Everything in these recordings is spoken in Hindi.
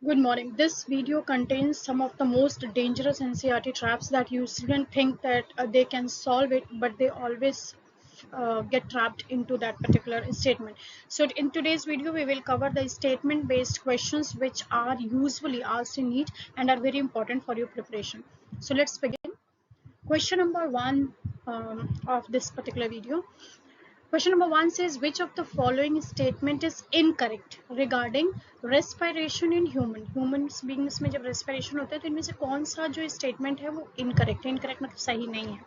Good morning. This video contains some of the most dangerous NCERT traps that you students think that they can solve it, but they always get trapped into that particular statement. So in today's video, we will cover the statement-based questions which are usually asked in NEET and are very important for your preparation. So let's begin. Question number one of this particular video. Question number one says, which of the following statement is incorrect regarding respiration in human? Humans beings में जब respiration होता है तो इनमें से कौन सा जो statement है वो incorrect है? Incorrect मतलब सही नहीं है.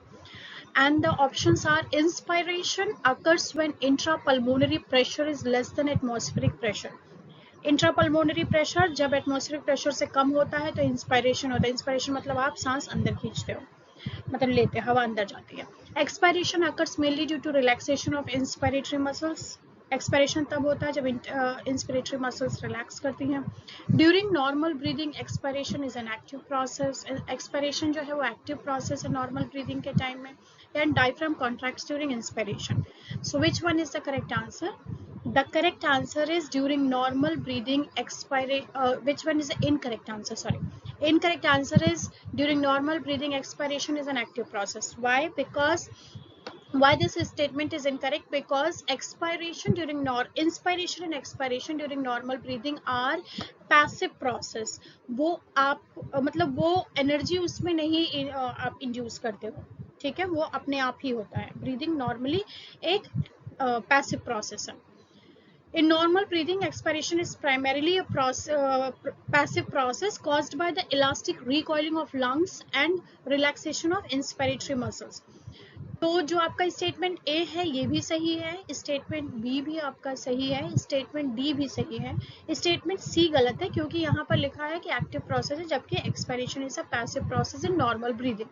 And the options are: inspiration occurs when intrapulmonary pressure is less than atmospheric pressure. Intrapulmonary pressure जब एटमॉस्फेरिक प्रेशर से कम होता है तो इंस्पायरेशन होता है. इंस्पायरेशन मतलब आप सांस अंदर खींचते हो, मतलब लेते हैं, हवा अंदर जाती है. Expiration occurs mainly due to relaxation of inspiratory muscles. Expiration तब होता है जब इंस्पिरेटरी मसल्स रिलैक्स करती हैं. During normal breathing expiration is an active process. Expiration जो है वो एक्टिव प्रोसेस है नॉर्मल ब्रीदिंग के टाइम में. And diaphragm contracts during inspiration. So which one is the correct answer? The correct answer is during normal breathing which one is the incorrect answer? Sorry. Incorrect answer is during normal breathing expiration is an active process. Why? Because why this statement is incorrect? Because inspiration and expiration during normal breathing are passive process. वो आप मतलब वो एनर्जी उसमें नहीं आप इंड्यूस करते हो, ठीक है, वो अपने आप ही होता है. ब्रीदिंग नॉर्मली एक पैसिव प्रोसेस है. In normal breathing, expiration is primarily a passive process caused by the elastic recoiling of lungs and relaxation of inspiratory muscles. तो जो आपका स्टेटमेंट ए है ये भी सही है, स्टेटमेंट बी भी आपका सही है, स्टेटमेंट डी भी सही है, स्टेटमेंट सी गलत है क्योंकि यहाँ पर लिखा है कि एक्टिव प्रोसेस है जबकि expiration is a passive process in normal breathing.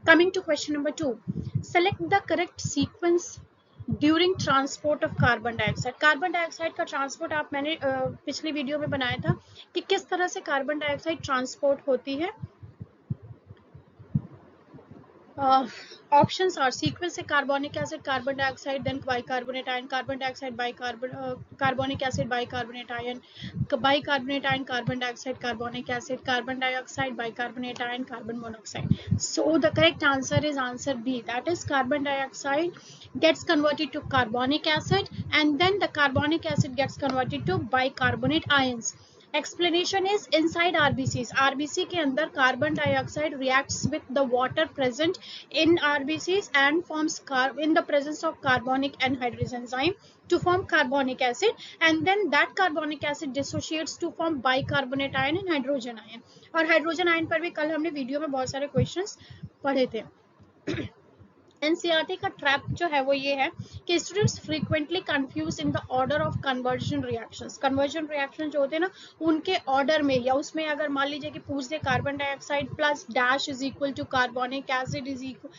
Coming to question number 2, select the correct sequence during transport of carbon dioxide. Carbon dioxide का ट्रांसपोर्ट आप मैंने पिछली वीडियो में बनाया था कि किस तरह से कार्बन डाइऑक्साइड ट्रांसपोर्ट होती है. ऑप्शंस आर सीक्वेंस से carbonic acid, carbon dioxide, then bicarbonate ion, carbon dioxide carbonic acid, bicarbonate ion, bicarbonate ion, carbon dioxide, carbonic acid, carbon dioxide, bicarbonate ion, carbon monoxide. So the correct answer is answer B, that is carbon dioxide gets converted to carbonic acid and then the carbonic acid gets converted to bicarbonate ions. Explanation is inside RBCs. RBC के अंदर carbon dioxide reacts with the water present in RBCs and forms in the presence of carbonic anhydrase enzyme to form carbonic acid, and then that carbonic acid dissociates to form bicarbonate ion and hydrogen ion. और हाइड्रोजन आयन पर भी कल हमने वीडियो में बहुत सारे क्वेश्चंस पढ़े थे. एनसीईआरटी का ट्रैप जो है वो ये है कि students frequently confuse in the order of conversion reactions. Conversion reaction जो होते हैं ना उनके ऑर्डर में, या उसमें अगर मान लीजिए कि पूछ दे carbon dioxide plus dash is equal to carbonic acid is equal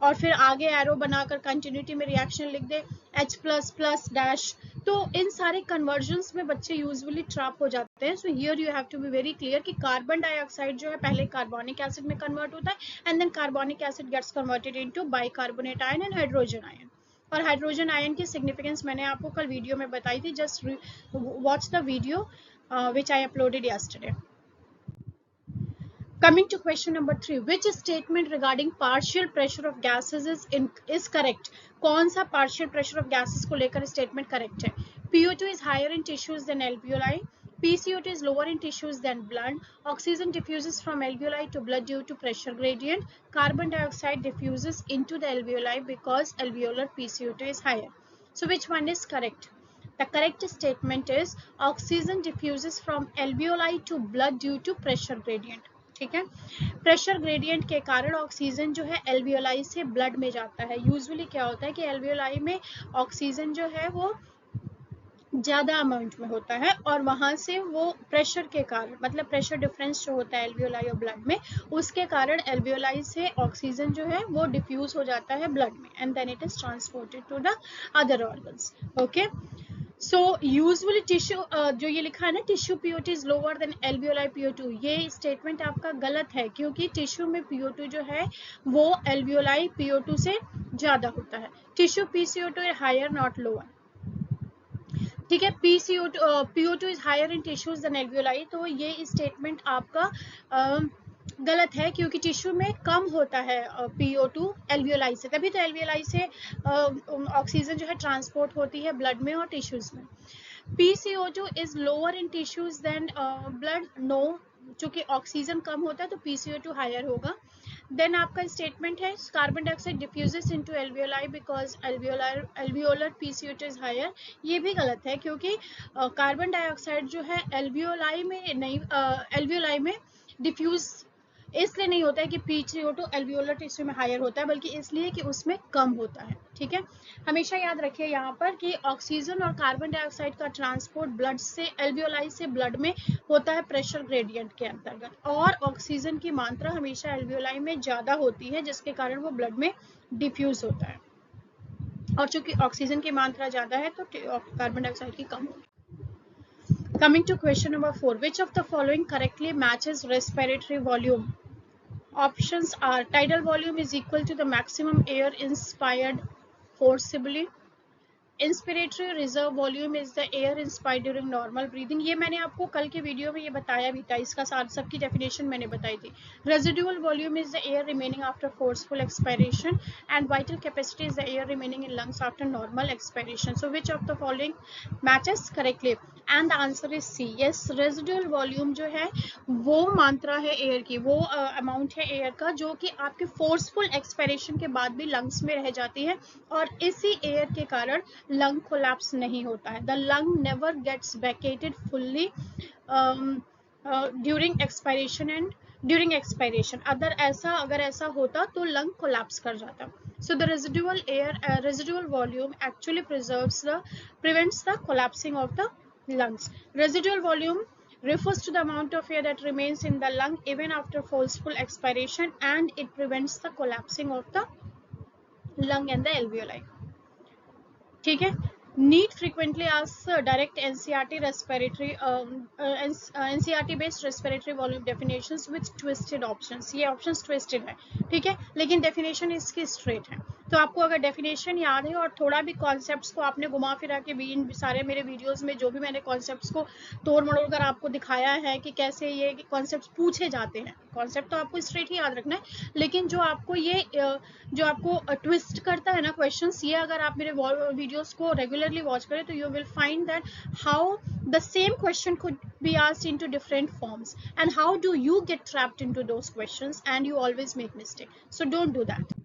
और फिर आगे एरो बनाकर कंटिन्यूटी में रिएक्शन लिख दे H प्लस प्लस डैश, तो इन सारे कन्वर्जन्स में बच्चे यूजुअली ट्रैप हो जाते हैं. So here you have to be very clear कि कार्बन डाइऑक्साइड जो है पहले कार्बोनिक एसिड में कन्वर्ट होता है and then carbonic acid gets converted into bicarbonate ion and hydrogen ion. और हाइड्रोजन आयन की सिग्निफिकेंस मैंने आपको कल वीडियो में बताई थी. Just watch the video which I uploaded yesterday. Coming to question number 3, which statement regarding partial pressure of gases is correct? कौन सा partial pressure of gases को लेकर statement correct है? PO2 is higher in tissues than alveoli. PCO2 is lower in tissues than blood. Oxygen diffuses from alveoli to blood due to pressure gradient. Carbon dioxide diffuses into the alveoli because alveolar PCO2 is higher. So which one is correct? The correct statement is oxygen diffuses from alveoli to blood due to pressure gradient. ठीक है, प्रेशर ग्रेडियंट के कारण ऑक्सीजन जो है एल्वियोलाई से ब्लड में जाता है. यूजुअली क्या होता है कि एल्वियोलाई में ऑक्सीजन जो है वो ज्यादा अमाउंट में होता है और वहां से वो प्रेशर के कारण, मतलब प्रेशर डिफरेंस जो होता है एल्वियोलाई और ब्लड में, उसके कारण एल्वियोलाई से ऑक्सीजन जो है वो डिफ्यूज हो जाता है ब्लड में and then it is transported to the other organs. Okay, so usually tissue जो ये लिखा है ना tissue PO2 is lower than alveoli PO2, ये स्टेटमेंट आपका गलत है क्योंकि टिश्यू में PO2 जो है वो एल्वियोलाई PO2 से ज्यादा होता है. Tissue PCO2 higher not lower. ठीक है। PO2 is higher in tissues than alveoli, तो ये स्टेटमेंट आपका गलत है, क्योंकि टिश्यू में कम होता है PO2 एल्वियोलाई से, तभी तो एल्वियोलाई से ऑक्सीजन जो है ट्रांसपोर्ट होती है ब्लड में और टिश्यूज में। PCO2 is lower in tissues than blood, no, चूंकि ऑक्सीजन कम होता है तो PCO2 हायर होगा। देन आपका स्टेटमेंट है carbon dioxide diffuses into alveoli because alveolar PCO2 is higher, ये भी गलत है, क्योंकि कार्बन डाइऑक्साइड जो है एल्वियोलाई में नहीं, एल्वियोलाई में डिफ्यूज इसलिए नहीं होता है कि PCO2 एल्वियोलर टिश्यू में हायर होता है, बल्कि इसलिए कि उसमें कम होता है। ठीक है, हमेशा याद रखिए यहाँ पर कि ऑक्सीजन और कार्बन डाइऑक्साइड का ट्रांसपोर्ट ब्लड से एल्वियोलाई से ब्लड में होता है प्रेशर ग्रेडियंट के अंतर्गत, और ऑक्सीजन की मात्रा हमेशा एल्वियोलाई में ज्यादा होती है, जिसके कारण वो ब्लड में डिफ्यूज होता है, और चूंकि ऑक्सीजन की मात्रा ज्यादा है तो कार्बन डाइऑक्साइड की कम होगी। Coming to question number 4, which of the following correctly matches respiratory volume? Options are tidal volume is equal to the maximum air inspired forcibly. Inspiratory reserve volume is the air inspired during normal breathing, ये मैंने आपको कल के वीडियो में ये बताया भी था, इसका साथ सबकी डेफिनेशन मैंने बताई थी। Residual volume is the air remaining after forceful expiration, and vital capacity is the air remaining in lungs after normal expiration. So which of the following matches correctly, and the answer is C, yes, residual volume जो है वो मात्रा है एयर की, वो अमाउंट है एयर का जो कि आपके फोर्सफुल एक्सपायरेशन के बाद भी लंग्स में रह जाती है, और इसी एयर के कारण लंग कोलैप्स नहीं होता है। The lung never gets vacated fully during expiration and during expiration, अगर ऐसा होता तो लंग कोलैप्स कर जाता। So the residual volume actually prevents the collapsing of the lungs. Residual volume refers to the amount of air that remains in the lung even after forceful expiration, and it prevents the collapsing of the lung and the alveoli. ठीक है। NEET frequently asks direct NCERT respiratory NCERT based respiratory volume definitions with twisted options, ये ऑप्शंस ट्विस्टेड है, ठीक है, लेकिन डेफिनेशन इसकी स्ट्रेट है। तो आपको अगर डेफिनेशन याद है और थोड़ा भी कॉन्सेप्ट्स को आपने घुमा फिरा के भी इन सारे मेरे वीडियोस में जो भी मैंने कॉन्सेप्ट्स को तोड़ मड़ोड़ कर आपको दिखाया है कि कैसे ये कॉन्सेप्ट्स पूछे जाते हैं, कॉन्सेप्ट तो आपको स्ट्रेट ही याद रखना है, लेकिन जो आपको ट्विस्ट करता है ना क्वेश्चंस, ये अगर आप मेरे वीडियोस को रेगुलरली वॉच करें तो you will find that how the same question could be asked into different forms, and how do you get trapped into those questions, and you always make mistake, so don't do that.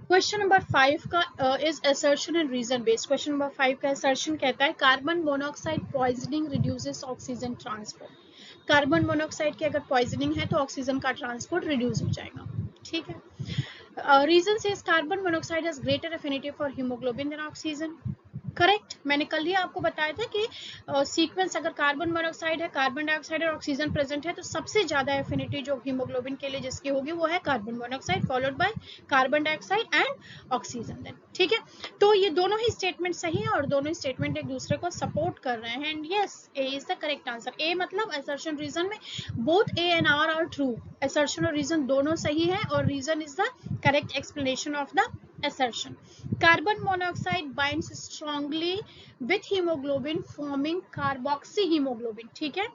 Question number 5 का is assertion and reason based. Question number 5 का असर्शन कहता है carbon monoxide poisoning reduces oxygen transport. Carbon monoxide की अगर पॉइजनिंग है तो ऑक्सीजन का ट्रांसपोर्ट रिड्यूस हो जाएगा, ठीक है। Reason says carbon monoxide has greater affinity for haemoglobin than oxygen. Correct, मैंने कल ही आपको बताया था कि सीक्वेंस अगर कार्बन मोनोऑक्साइड है, कार्बन डाइऑक्साइड और ऑक्सीजन प्रेजेंट है तो सबसे ज्यादा एफिनिटी जो हीमोग्लोबिन के लिए जिसकी होगी वो है carbon monoxide followed by carbon dioxide and oxygen then, ठीक है। तो ये दोनों ही स्टेटमेंट सही है और दोनों स्टेटमेंट एक दूसरे को सपोर्ट कर रहे हैं, and yes, A is the correct answer. A मतलब असर्शन रीजन में both A and R true, assertion और रीजन दोनों सही है और reason is the correct explanation of the assertion. Carbon monoxide binds strongly with hemoglobin forming carboxyhemoglobin, ठीक है,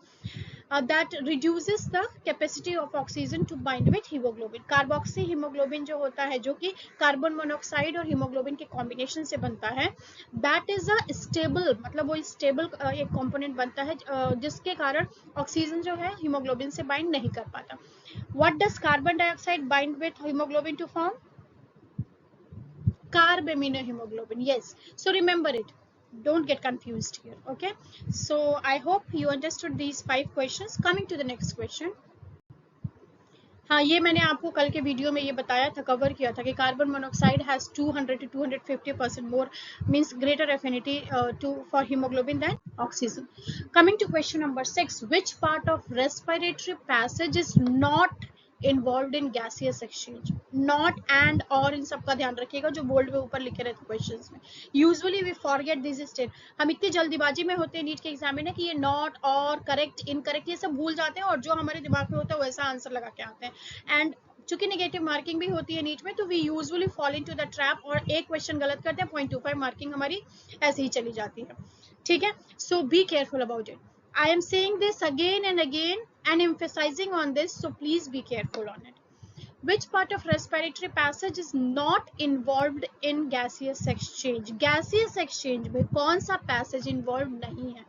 that reduces the capacity of oxygen to bind with hemoglobin. Carboxyhaemoglobin जो होता है जो कि कार्बन मोनोऑक्साइड और हीमोग्लोबिन के कॉम्बिनेशन से बनता है, that is a stable, मतलब वो स्टेबल एक कंपोनेंट बनता है जिसके कारण ऑक्सीजन जो है हीमोग्लोबिन से बाइंड नहीं कर पाता। What does carbon dioxide bind with hemoglobin to form? Carbaminohemoglobin, yes, so remember it, don't get confused here, okay? So I hope you understood these 5 questions. Coming to the next question, हाँ, ये मैंने आपको कल के वीडियो में ये बताया था, कवर किया था कि carbon monoxide has 200 to 250% more means greater affinity to for haemoglobin than oxygen. Coming to question number 6, which part of respiratory passage is not involved in gaseous exchange? Not and और इन सब का ध्यान रखिएगा जो बोल्ड में ऊपर लिखे रहते क्वेश्चंस में। Usually we forget this state, हम इतनी जल्दीबाजी में होते हैं नीट के एग्जाम में कि ये नॉट और करेक्ट इनकरेक्ट ये सब भूल जाते हैं और जो हमारे दिमाग में होता है वैसा आंसर लगा के आते हैं। एंड चूंकि नेगेटिव मार्किंग भी होती है नीट में, तो we usually fall into the trap और एक क्वेश्चन गलत करते हैं 0.25 मार्किंग हमारी ऐसे ही चली जाती है, ठीक है। So be careful about it. I am saying this again and again and emphasizing on this, so please be careful on it. Which part of respiratory passage is not involved in gaseous exchange? Gaseous exchange में कौन सा passage involved नहीं है?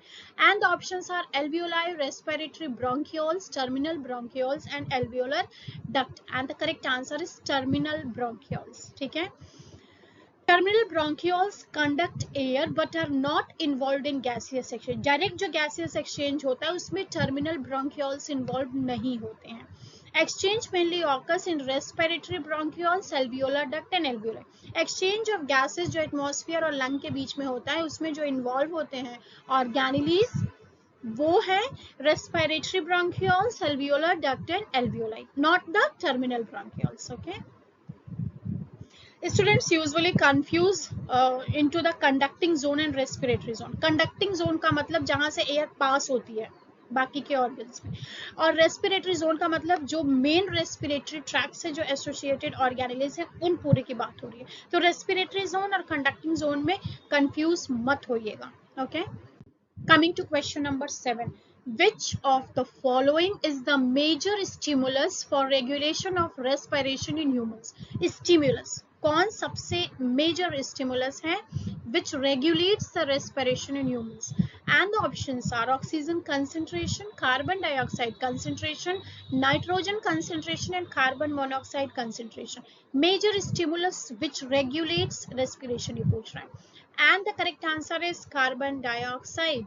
And the options are alveoli, respiratory bronchioles, terminal bronchioles and alveolar duct. And the correct answer is terminal bronchioles. ठीक है? Terminal bronchioles conduct air but are not involved in gaseous exchange. Direct जो gaseous exchange होता है उसमें terminal bronchioles involved नहीं होते हैं. Exchange mainly occurs in respiratory bronchioles, alveolar duct and alveoli. Exchange of gases जो atmosphere और lung के बीच में होता है उसमें जो involve होते हैं organelles वो है respiratory bronchioles, alveolar duct and alveoli, not the terminal bronchioles. Okay. Students usually confuse into the conducting zone and respiratory zone. Conducting zone का मतलब जहां से एयर पास होती है बाकी के ऑर्गन्स में, और रेस्पिरेटरी जोन का मतलब जो मेन रेस्पिरेटरी ट्रैक से जो एसोसिएटेड ऑर्गेनेल्स है उन पूरे की बात हो रही है. तो रेस्पिरेटरी जोन और कंडक्टिंग जोन में कंफ्यूज मत होइएगा. Okay. Coming to question number 7. Which of the following is the major stimulus for regulation of respiration in humans? Stimulus. कौन सबसे major stimulus है which regulates the respiration in humans? And the options are oxygen concentration, carbon dioxide concentration, nitrogen concentration and carbon monoxide concentration. Major stimulus which regulates respiration ये पूछ रहा है. And the correct answer is carbon dioxide.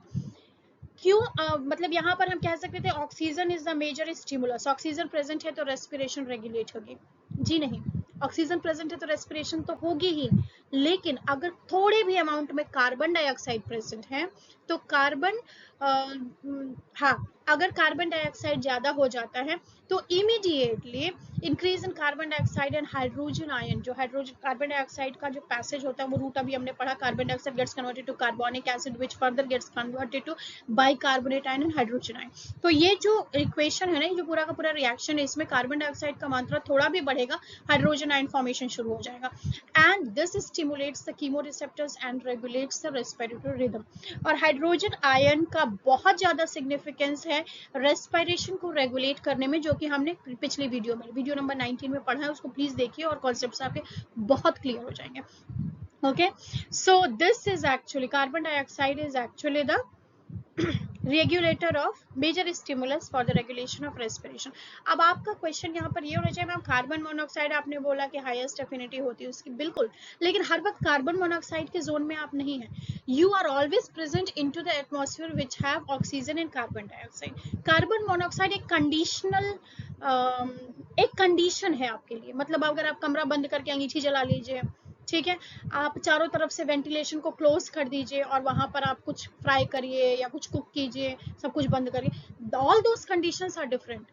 क्यों मतलब यहाँ पर हम कह सकते थे oxygen is the major stimulus. Oxygen present है तो रेस्पिरेशन रेगुलेट होगी? जी नहीं. ऑक्सीजन प्रेजेंट है तो रेस्पिरेशन तो होगी ही, लेकिन अगर थोड़े भी अमाउंट में कार्बन डाइऑक्साइड प्रेजेंट है तो कार्बन हाँ अगर कार्बन डाइऑक्साइड ज्यादा हो जाता है तो immediately increase in carbon dioxide and hydrogen ion. जो हाइड्रोजन कार्बन डाइऑक्साइड का जो पैसेज होता है वो रूट अभी हमने पढ़ा. Carbon dioxide gets converted to carbonic acid which further gets converted to bicarbonate ion and hydrogen ion. तो ये जो इक्वेशन है ना, ये जो पूरा का पूरा रिएक्शन है, इसमें कार्बन डाइऑक्साइड का मात्रा थोड़ा भी बढ़ेगा, हाइड्रोजन आयन फॉर्मेशन शुरू हो जाएगा. And this stimulates the chemoreceptors and regulates the respiratory rhythm. और हाइड्रोजन आयन का बहुत ज्यादा सिग्निफिकेंस है रेस्पिरेशन को रेगुलेट करने में, जो कि हमने पिछली वीडियो नंबर 19 में पढ़ा है. उसको प्लीज देखिए और कॉन्सेप्ट्स आपके बहुत क्लियर हो जाएंगे. Okay. So this is actually carbon dioxide is actually the regulator of major stimulus for the regulation of respiration. अब आपका क्वेश्चन यहाँ पर ये होना चाहिए मैम कार्बन मोनोऑक्साइड आपने बोला कि हाईएस्ट एफिनिटी होती है उसकी, बिल्कुल, लेकिन हर वक्त कार्बन मोनोऑक्साइड के जोन में आप नहीं है. You are always present into the atmosphere which have oxygen and carbon dioxide. Carbon monoxide एक कंडीशनल एक कंडीशन है आपके लिए. मतलब अगर आप कमरा बंद करके अंगीठी जला लीजिए, ठीक है, आप चारों तरफ से वेंटिलेशन को क्लोज कर दीजिए और वहां पर आप कुछ फ्राई करिए या कुछ कुक कीजिए, सब कुछ बंद करिए, all those conditions are different.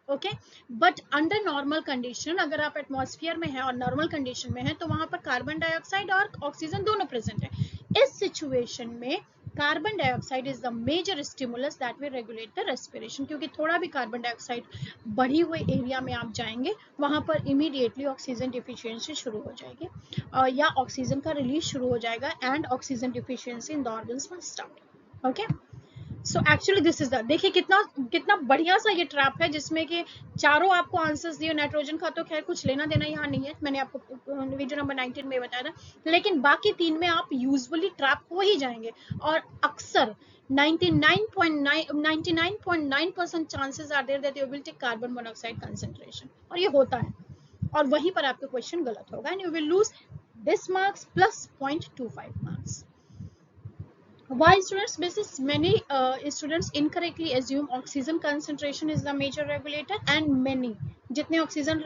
Okay. But under normal condition अगर आप एटमॉस्फेयर में हैं और नॉर्मल कंडीशन में हैं तो वहां पर कार्बन डाइऑक्साइड और ऑक्सीजन दोनों प्रेजेंट है. इस सिचुएशन में carbon dioxide is the major stimulus that will regulate the respiration. क्योंकि थोड़ा भी कार्बन डाइऑक्साइड बढ़ी हुई एरिया में आप जाएंगे वहां पर इमीडिएटली ऑक्सीजन डिफिशियंसी शुरू हो जाएगी या ऑक्सीजन का रिलीज शुरू हो जाएगा and oxygen deficiency in the organs will start. Okay. So actually this is the, देखिए कितना बढ़िया सा ये ट्रैप है जिसमें कि चारों आपको आंसर्स दिए. नाइट्रोजन का तो खैर कुछ लेना देना यहाँ नहीं है, मैंने आपको वीडियो नंबर 19 में बताया था, लेकिन बाकी 3 में आप यूजुअली ट्रैप हो ही जाएंगे और अक्सर 99.9% chances are there that you will take carbon monoxide concentration, और ये होता है और वहीं पर आपका क्वेश्चन गलत होगा and you will lose this marks plus 0.25 marks. Why students? Because many students incorrectly assume oxygen concentration is the major regulator and many जितने ऑक्सीजन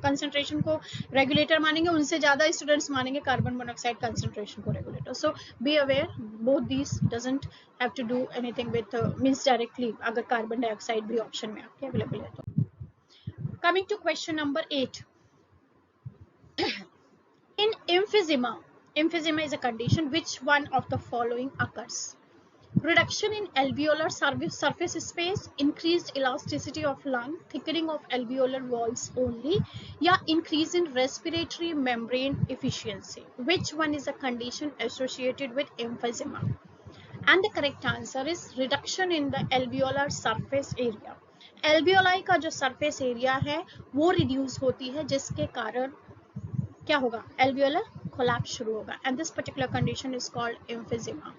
कंसंट्रेशन को रेगुलेटर मानेंगे उनसे ज्यादा स्टूडेंट्स मानेंगे कार्बन मोनोऑक्साइड कंसंट्रेशन को regulator. So be aware both these doesn't have to do anything with means directly अगर कार्बन डाइऑक्साइड भी ऑप्शन में आपके अवेलेबल है तो. Coming to question number 8. In emphysema is a condition which one of the following occurs? Reduction in alveolar surface space, increased elasticity of lung, thickening of alveolar walls only, या increase in respiratory membrane efficiency. Which one is a condition associated with emphysema? And the correct answer is reduction in the alveolar surface area. Alveoli का जो surface area है वो reduce होती है, जिसके कारण क्या होगा? Alveolar collapse शुरू होगा, and this particular condition is called emphysema.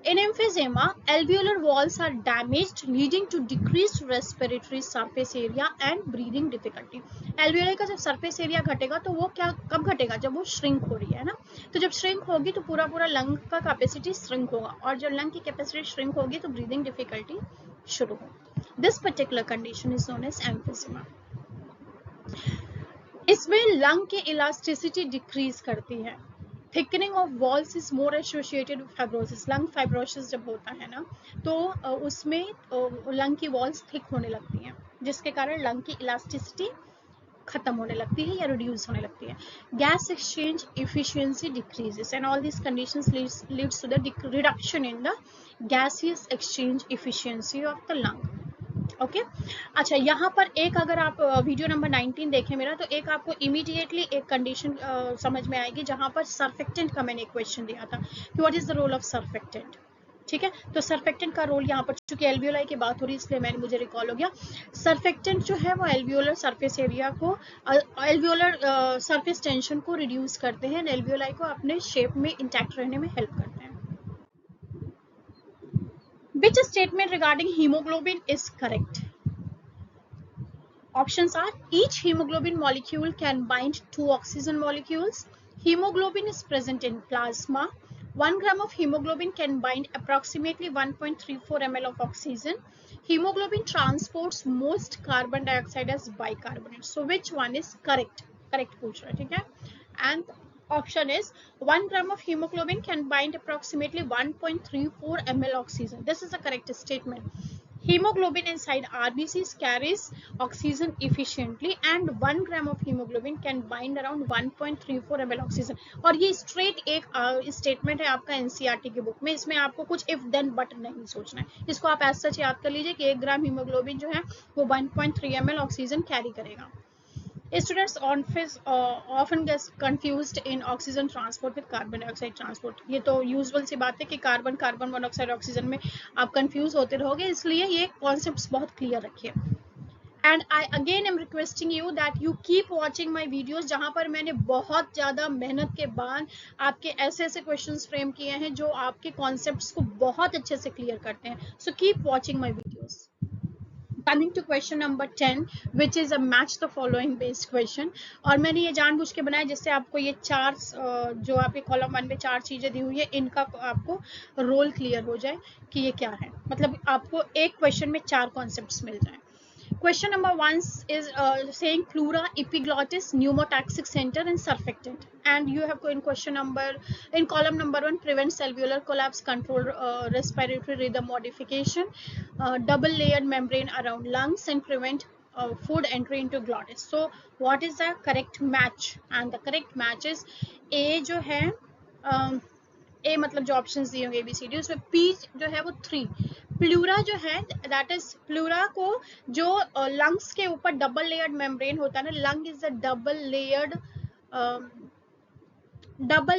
In emphysema, alveolar walls are damaged, leading to decreased respiratory surface area and breathing difficulty. Alveoli का जब surface area घटेगा तो वो क्या कब घटेगा? जब वो shrink हो रही है ना, तो जब shrink होगी तो पूरा lung का capacity shrink होगा, और जब lung की capacity shrink होगी तो breathing difficulty शुरू होगी. This particular condition is known as emphysema. इसमें lung की elasticity decrease करती है. Thickening of walls is more associated with fibrosis. Lung fibrosis जब होता है ना तो उसमें लंग की वॉल्स थिक होने लगती हैं, जिसके कारण लंग की इलास्टिसिटी खत्म होने लगती है या रिड्यूस होने लगती है. Gas exchange efficiency decreases and all this conditions leads to the reduction in the gaseous exchange efficiency of the lung. Okay अच्छा, यहाँ पर एक अगर आप वीडियो नंबर 19 देखें मेरा, तो एक आपको इमीडिएटली एक कंडीशन समझ में आएगी, जहाँ पर सर्फेक्टेंट का मैंने एक क्वेश्चन दिया था कि what is the role of surfactant. ठीक है, तो सर्फेक्टेंट का रोल यहाँ पर, चूंकि एल्वियोलाई की बात हो रही है इसलिए मुझे रिकॉल हो गया. सर्फेक्टेंट जो है वो एल्वियोलर सरफेस एरिया को, एल्वियोलर सरफेस टेंशन को रिड्यूस करते हैं, एल्वियोलाई को अपने शेप में इंटैक्ट रहने में हेल्प करते हैं. Which statement regarding hemoglobin is correct? Options are: each hemoglobin molecule can bind 2 oxygen molecules. Hemoglobin is present in plasma. 1 gram of hemoglobin can bind approximately 1.34 ml of oxygen. Hemoglobin transports most carbon dioxide as bicarbonate. So which one is correct? Correct पूछ रहा है, ठीक है. And option is 1 gram of hemoglobin can bind approximately 1.34 ml oxygen. This is a correct statement. Hemoglobin inside RBCs carries oxygen efficiently and 1 gram of hemoglobin can bind around 1.34 ml oxygen. और ये straight एक statement है आपका NCERT की बुक में. इसमें आपको कुछ if then but नहीं सोचना है. इसको आप as such याद कर लीजिए कि 1 ग्राम हीमोग्लोबिन जो है वो 1.3 ml ऑक्सीजन कैरी करेगा. Students often get confused in oxygen transport with carbon dioxide transport. ये तो यूजुअल सी बात है कि कार्बन मोनोऑक्साइड ऑक्सीजन में आप कंफ्यूज होते रहोगे, इसलिए ये कॉन्सेप्ट्स बहुत क्लियर रखिए. And I again am requesting you that you keep watching my videos, जहाँ पर मैंने बहुत ज़्यादा मेहनत के बाद आपके ऐसे क्वेश्चंस फ्रेम किए हैं जो आपके कॉन्सेप्ट्स को बहुत अच्छे से क्लियर करते हैं. So keep watching my videos. Coming to question number 10, which is a match the following based question. और मैंने ये जानबूझ के बनाया जिससे आपको ये चार जो आपके कॉलम 1 में 4 चीजें दी हुई है, इनका आपको रोल क्लियर हो जाए कि ये क्या है. मतलब आपको एक क्वेश्चन में 4 कॉन्सेप्ट्स मिल जाए. Question number 1 is saying pleura, epiglottis, pneumotaxic center and surfactant. And you have in column number 1, prevents alveolar collapse, control respiratory rhythm modification, double layered membrane around lungs and prevent food entry into glottis. So what is the correct match? And the correct match is A जो है A मतलब जो ऑप्शंस दिए होंगे ABCD, उसमें P जो है वो 3. प्लूरा जो है दैट इज प्लूरा को जो लंग्स के ऊपर डबल लेयर्ड मेम्ब्रेन होता है ना, lung is a double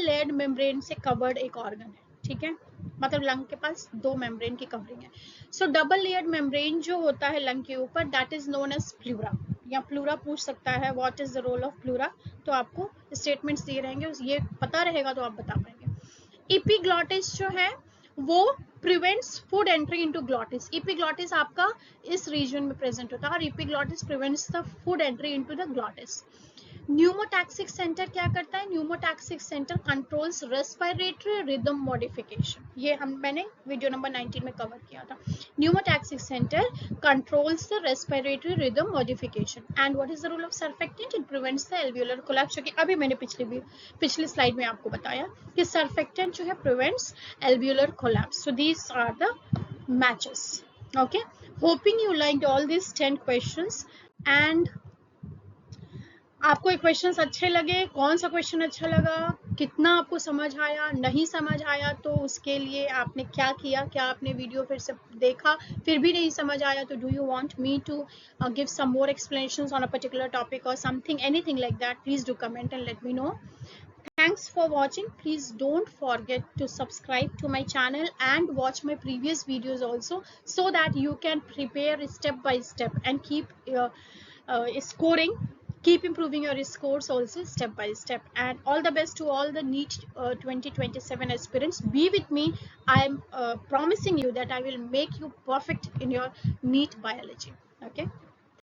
layered membrane से कवर्ड एक ऑर्गन है. ठीक है, मतलब लंग के पास 2 मेम्ब्रेन की कवरिंग है. सो डबल लेयर्ड मेम्ब्रेन जो होता है लंग के ऊपर, that is known as pleura. या प्लूरा पूछ सकता है what is the role of pleura, तो आपको स्टेटमेंट्स दिए रहेंगे, ये पता रहेगा तो आप बता पाएंगे. एपिग्लॉटिस जो है वो prevents food entry into glottis. Epiglottis आपका इस रीजन में प्रेजेंट होता है और epiglottis prevents the food entry into the glottis. Pneumotaxic centre क्या करता है? Pneumotaxic centre controls respiratory rhythm modification. ये मैंने वीडियो नंबर 19 में कवर किया था. Pneumotaxic centre controls the respiratory rhythm modification. And what is the role of surfactant? It prevents the alveolar collapse. क्योंकि अभी मैंने पिछली स्लाइड में आपको बताया कि सर्फेक्टेंट जो है prevents alveolar collapse. So these are the matches. Okay, hoping you liked all this 10 questions. एंड आपको ये क्वेश्चंस अच्छे लगे? कौन सा क्वेश्चन अच्छा लगा कितना आपको समझ आया, नहीं समझ आया तो उसके लिए आपने क्या किया, क्या आपने वीडियो फिर से देखा, फिर भी नहीं समझ आया तो do you want me to give some more explanations on a particular topic or something, anything like that, please do comment and let me know. Thanks for watching. Please don't forget to subscribe to my channel and watch my previous videos also, so that you can prepare step by step and keep scoring, keep improving your scores also step by step. And all the best to all the NEET 2027 aspirants. Be with me. I am promising you that I will make you perfect in your NEET biology. Okay.